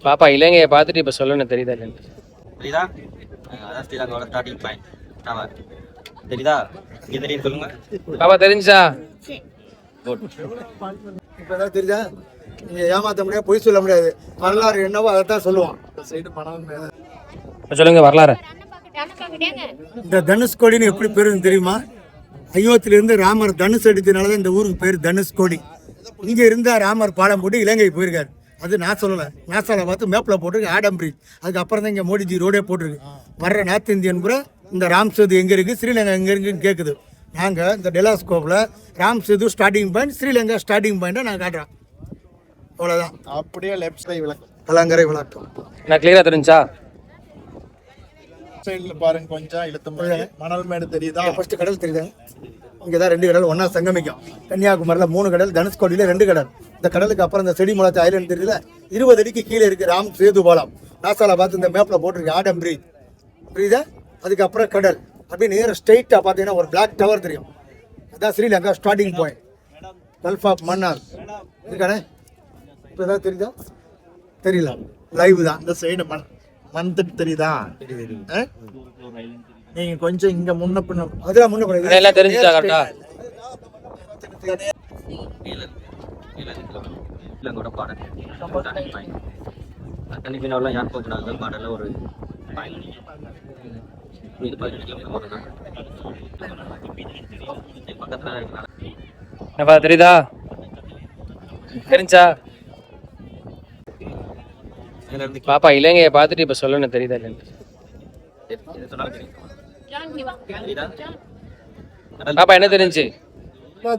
பாப்பா இலங்கையை பார்த்துட்டு இப்ப சொல்லணும் தெரியுதா இல்லைன்னு தெரியுதா? அதான் ஸ்ரீலங்காவோட ஸ்டார்டிங் பாயிண்ட் டவர். தெரியுதா? இங்க தெரியும் சொல்லுங்க. பாப்பா தெரிஞ்சா குட். இப்பதான் தெரியுதா? நீங்க ஏமாத்த முடியாது, பொய் சொல்ல முடியாது. வரலாறு என்னவோ அதைத்தான் சொல்லுவான். சொல்லுங்க வரலாறு. இந்த தனுஷ்கோடின்னு எப்படி பேருன்னு தெரியுமா? அயோத்தியிலிருந்து ராமர் தனுஷ் அடித்தனாலதான் இந்த ஊருக்கு பேர் தனுஷ்கோடி. இங்க இருந்தா ராமர் பாலம் போட்டு இலங்கை போயிருக்காரு. அது நான் சொல்லலை, நாசாவில் பார்த்து மேப்பில் போட்டிருக்கு ஆடம் பிரிட்ஜ். அதுக்கப்புறம் தான் இங்கே மோடிஜி ரோடே போட்டிருக்கு. வர்ற நார்த் இந்தியன் பூரா இந்த ராம் சேது எங்கே இருக்குது, ஸ்ரீலங்கா எங்கே இருக்குன்னு கேட்குது. நாங்கள் இந்த டெலாஸ்கோப்பில் Ram Sethu starting point, Sri Lanka starting பாயிண்ட்டை நான் காட்டுறேன். அவ்வளோதான். அப்படியே லெஃப்ட் சைடு விளக்கம், கலங்கரை விளக்கம். நான் கிளியரா தெரிஞ்சா சைடுல பாருங்க, கொஞ்சம் இழுத்து மணல் மேடு தெரியுதா? ஃபர்ஸ்ட் கடல் தெரியுதா? இங்கே தான் 2 கடல் ஒன்றா சங்கமிக்கும். கன்னியாகுமரியில் 3 கடல், தனுஷ்கோடியில் 2 கடல். இந்த கடலுக்கு அப்புறம் இந்த செடி முளைச்ச ஐலண்ட் தெரியல, 20 அடிக்கு கீழே இருக்குது ராம் சேது பாலம். நாசாவில் பார்த்து இந்த மேப்பில் போட்டிருக்கு ஆடம் பிரிட்ஜ். புரியுதா? அதுக்கப்புறம் கடல் அப்படியே நேரம் ஸ்ட்ரெயிட்டாக பார்த்தீங்கன்னா ஒரு பிளாக் டவர் தெரியும். அதுதான் Sri Lanka starting point. Gulf of Mannar இருக்கானே. இப்போ ஏதாவது தெரியுதா? தெரியல, லைவ் தான். இந்த சைடு மணத்துக்கு தெரியுதா? நீங்க கொஞ்சம் இங்க முன்ன பின்ன அதெல்லாம் முன்ன எல்லாம் தெரிஞ்சுச்சா கரெக்டா? ஸ்ரீலங்கோட பாடல் ஸ்டார்டிங் பாயிண்ட். தனிப்பினாலாம் யார் போச்சுனாங்க பாடல ஒரு பாயிண்ட். இது பக்கத்துல பாப்பா தெரியுதா? தெரிஞ்சா பாப்பா இலங்கையை பார்த்துட்டு இப்ப சொல்லணும் தெரியுதா இல்லைன்னு பாப்பா என்ன தெரிஞ்சு?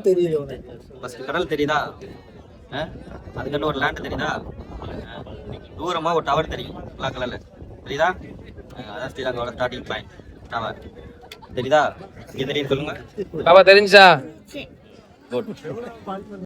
தெரியல. ஃபர்ஸ்ட் கடல் தெரியுதா? அதுக்கப்புறம் ஒரு லேண்ட் தெரியுதா? தூரமா ஒரு டவர் தெரியும் பிளாக் கலர்ல. தெரியுதா? அதான் ஸ்ரீலங்காவோட ஸ்டார்டிங் பாயிண்ட் டவர். தெரியுதா? இங்க தெரியும் சொல்லுங்க. பாப்பா தெரிஞ்சா குட்.